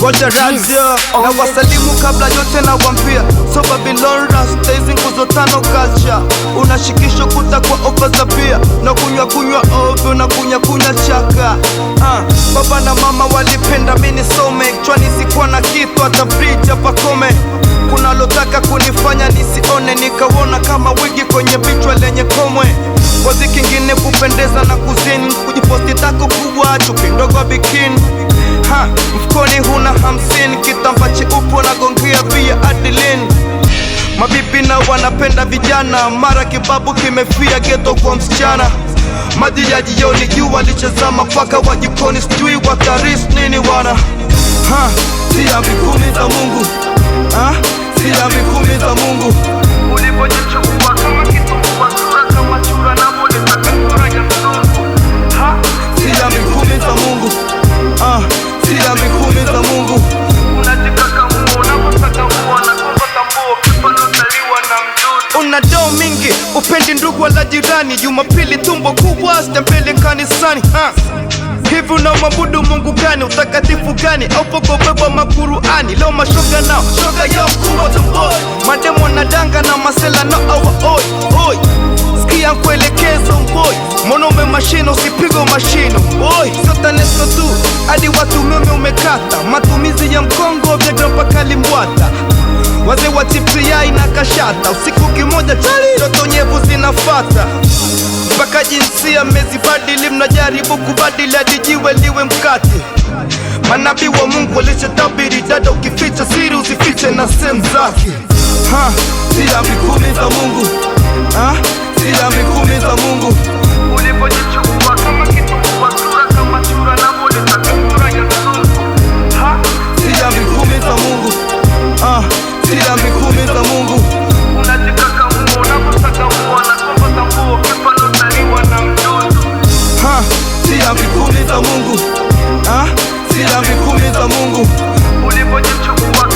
Moja radio na wasalimu kabla yote na wampia. So Babylon Rasta hizi nguzo tano culture. Unashikisho kuta kwa ofa za pia. Na kunywa ovyo na kunya chaka. Baba na mama walipenda mini some. Chwani sikuwa na kitu hata bridge hapa kome. Kuna lotaka kunifanya nisione. Nikawona kama wigi kwenye bichwa lenye komwe. Wazi kingine kupendeza na kuzini. Kujiposti tako kubwa chupi ndogo bikini. Mfukoni huna 50. Kitamba cheupe na gongia via Adeline. Mabibi na wanapenda vijana. Mara kibabu kimefia ghetto kwa msichana. Maji ya jioni jua lichezama paka wa jikoni sijui wataris nini wana. Si amri 10 za Mungu. Si amri 10 za Mungu. Ulipojichukua kama kitumbua sura kama chura na mole takakura ya mzungu. Si amri 10 za Mungu. Si amri 10 za Mungu. Unajikaka Mungu unapotaka muona kumba tambuo kipano taliwa na mdudu. Una doo mingi, upendi ndugu wala jirani. Jumapili tumbo kubwa, stempele kanisani. Hivi unamwabudu Mungu gani? Utakatifu gani? Au poko beba makuruani? Leo mashoga nao, shoga yao kuwa tomboy. Mademo na danga na masela no awa oi. Sikia kuelekezo boy. Mwanaume mashino usipigo mashino boy. Sota nesto tu, hadi watu umeme umekata. Matumizi ya mkongo vya grapa kalimbwata. Wazee wa tipsi ya ina kashata. Usiku kimoja chali, joto nyevu zinafata. Mpaka jinsia mezibadili, mnajaribu kubadili hadi jiwe liwe mkate. Manabii wa Mungu walishatabiri, dada ukificha siri usifiche na sehemu zake. Si amri 10 za Mungu. Si amri 10 za Mungu. Ulipojichukua kama kitumbua sura kama chura na mole takakura ya mzungu. Si amri 10 za Mungu. Si amri 10 za Mungu. Unajikaka Mungu unapotaka muona kumba tambuo kipano taliwa na mdudu. Si amri 10 za Mungu. Si amri 10 za Mungu. Ulipojichukua